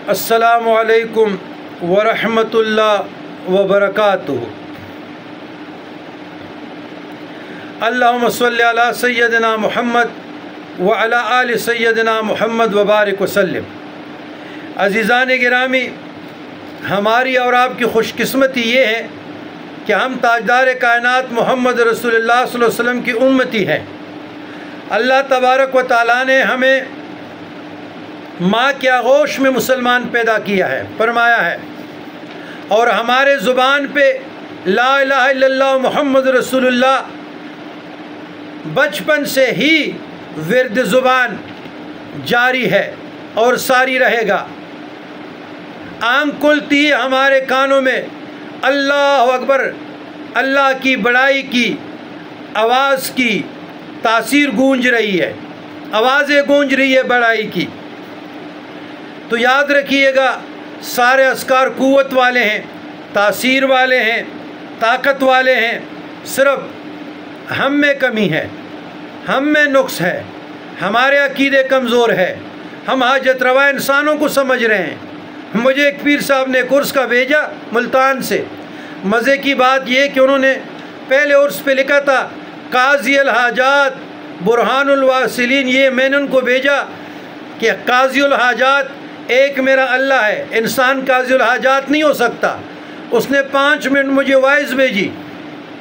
अस्सलामु अलैकुम वरहमतुल्लाह वबरकातुहू। अल्लाहुम्मा सल्लि अला सय्यदिना मुहम्मद व अला आलि सय्यदिना मुहम्मद व बारिक वसल्लिम। अज़ीज़ान गिरामी, हमारी और आपकी खुशकिस्मती ये है कि हम ताजदार कायनात मोहम्मद रसूलुल्लाह सल्लल्लाहु अलैहि वसल्लम की उम्मती हैं। अल्लाह तबारक व तआला ने हमें माँ के आगोश में मुसलमान पैदा किया है, फरमाया है, और हमारे ज़ुबान पे ला इलाहा इल्लल्लाह मुहम्मद रसूलुल्लाह बचपन से ही विर्द ज़ुबान जारी है और सारी रहेगा। आंख खुलती है हमारे कानों में अल्लाह अकबर, अल्लाह की बड़ाई की आवाज़ की तासीर गूंज रही है, आवाज़ें गूंज रही है बड़ाई की। तो याद रखिएगा, सारे अस्कार कुव्वत वाले हैं, तासीर वाले हैं, ताकत वाले हैं, सिर्फ हम में कमी है, हम में नुक्स है, हमारे अकीदे कमज़ोर है, हम हाजत रवा इंसानों को समझ रहे हैं। मुझे एक पीर साहब ने कुर्स का भेजा मुल्तान से। मज़े की बात ये कि उन्होंने पहले उर्स पे लिखा था काज़ी अल हाजात बुरहानुल वासिलीन। ये मैंने उनको भेजा कि काज़ी अल हाजात एक मेरा अल्लाह है, इंसान काज़ी अल हाजात नहीं हो सकता। उसने 5 मिनट मुझे वॉइस भेजी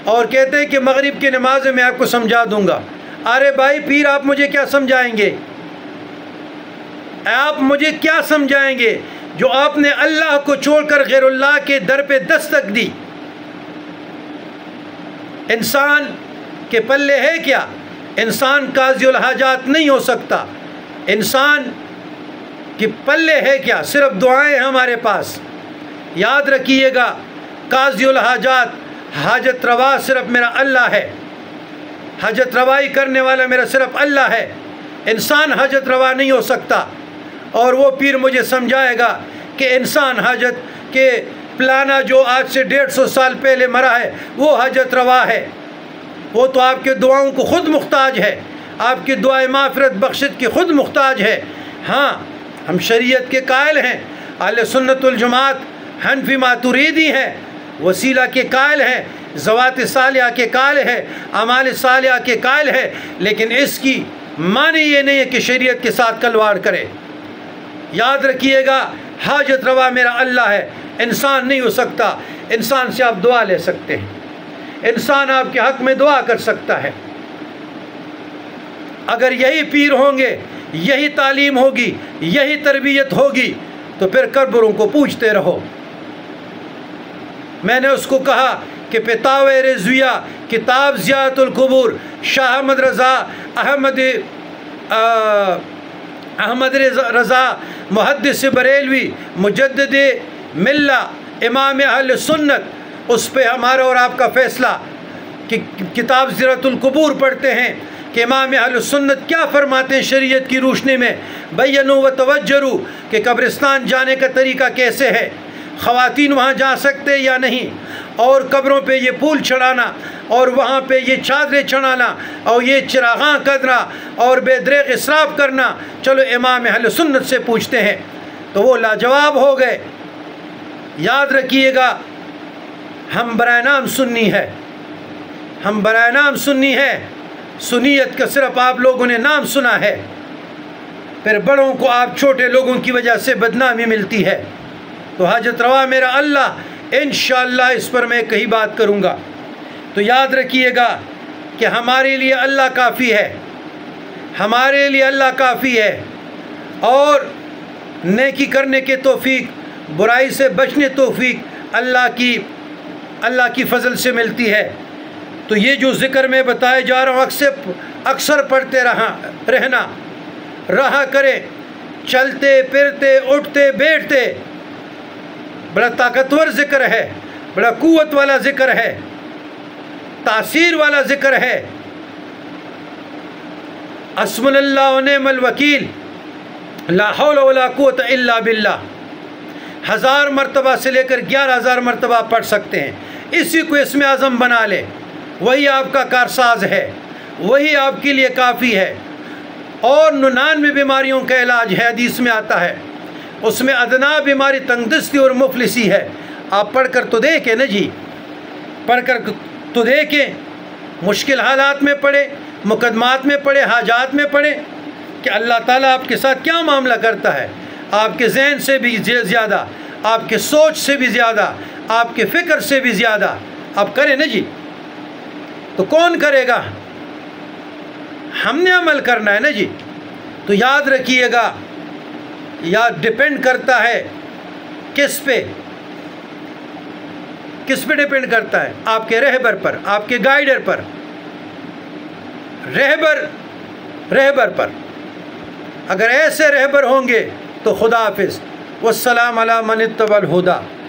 और कहते हैं कि मगरिब की नमाज में मैं आपको समझा दूंगा। अरे भाई पीर, आप मुझे क्या समझाएंगे? आप मुझे क्या समझाएंगे जो आपने अल्लाह को छोड़कर गैरुल्लाह के दर पे दस्तक दी? इंसान के पल्ले है क्या? इंसान काज़ी उल हाजात नहीं हो सकता। इंसान के पल्ले है क्या? सिर्फ दुआएं हमारे पास। याद रखिएगा, काज़ी उल हाजात, हाजत रवा सिर्फ मेरा अल्लाह है। हाजत रवाई करने वाला मेरा सिर्फ अल्लाह है। इंसान हाजत रवा नहीं हो सकता। और वो पीर मुझे समझाएगा कि इंसान हाजत के प्लाना जो आज से 150 साल पहले मरा है वो हाजत रवा है। वो तो आपके दुआओं को ख़ुद मुख्ताज है, आपकी दुआए माफ़रत बख्शित की ख़ुद मुख्ताज है। हाँ, हम शरीयत के कायल हैं, अहले सुन्नत वल जमात हनफी मातुरीदी हैं, वसीला के कायल हैं, ज़वात सालिया के कायल हैं, अमाल सालिया के कायल हैं, लेकिन इसकी माने ये नहीं है कि शरीयत के साथ कलवाड़ करे। याद रखिएगा, हाजत रवा मेरा अल्लाह है, इंसान नहीं हो सकता। इंसान से आप दुआ ले सकते हैं, इंसान आपके हक़ में दुआ कर सकता है। अगर यही पीर होंगे, यही तालीम होगी, यही तरबियत होगी, तो फिर कब्रों को पूछते रहो। मैंने उसको कहा कि पितावे रिज़विया किताब ज़ियारतुल कुबूर शाह अहमद रज़ा अहमद रज़ा मुहद्दिस बरेलवी मुजद्दिद मिल्ला इमाम अहल सुन्नत, उस पे हमारा और आपका फ़ैसला कि किताब ज़ियारतुल कुबूर पढ़ते हैं कि इमाम अहल सुन्नत क्या फ़रमाते हैं शरीयत की रोशनी में। बय्यनू व तवज्जरू कि कब्रिस्तान जाने का तरीका कैसे है, ख़वातीन वहाँ जा सकते या नहीं, और कब्रों पे ये फूल चढ़ाना और वहाँ पे ये चादरें चढ़ाना और ये चिरागां करना और बेदरेग इसराफ करना, चलो इमाम अहले सुन्नत से पूछते हैं। तो वो लाजवाब हो गए। याद रखिएगा, हम बराए नाम सुन्नी है, हम बराए नाम सुन्नी है। सुन्नियत का सिर्फ आप लोगों ने नाम सुना है, फिर बड़ों को आप छोटे लोगों की वजह से बदनामी मिलती है। तो हाजत रवा मेरा अल्लाह, इंशाअल्लाह इस पर मैं कहीं बात करूँगा। तो याद रखिएगा कि हमारे लिए अल्लाह काफ़ी है, हमारे लिए अल्लाह काफ़ी है, और नेकी करने के तौफीक, बुराई से बचने तौफीक अल्लाह की फ़ज़ल से मिलती है। तो ये जो ज़िक्र मैं बताए जा रहा हूँ, अक्सर पढ़ते रहना, रहा करें, चलते फिरते उठते बैठते। बड़ा ताकतवर ज़िक्र है, बड़ा कुव्वत वाला ज़िक्र है, तासीर वाला ज़िक्र है। अस्मल्लाहु व निअमल वकील, ला हौला वला कुव्वता इल्ला बिल्लाह। 1000 मरतबा से लेकर 11,000 मरतबा पढ़ सकते हैं। इसी को इसमें आज़म बना ले, वही आपका कारसाज है, वही आपके लिए काफ़ी है। और 99 बीमारियों का इलाज है, हदीस में आता है। اس میں ادنا بیماری تنگ دستی اور مفلسی ہے۔ آپ پڑھ کر تو دیکھیں نا جی، پڑھ کر تو دیکھیں، مشکل حالات میں پڑھیں، مقدمات میں پڑھیں، حاجات میں پڑھیں کہ اللہ تعالیٰ آپ کے ساتھ کیا معاملہ کرتا ہے، آپ کے ذہن سے بھی زیادہ، آپ کے سوچ سے بھی زیادہ، آپ کے فکر سے بھی زیادہ آپ کریں نا جی۔ تو کون کرے گا؟ ہم نے عمل کرنا ہے نا جی۔ تو یاد رکھیے گا، یاد ڈیپینڈ کرتا ہے کس پہ ڈیپینڈ کرتا ہے؟ آپ کے رہبر پر، آپ کے گائیڈر پر، رہبر پر۔ اگر ایسے رہبر ہوں گے تو خدا حافظ، والسلام علی من اتبع الہدی۔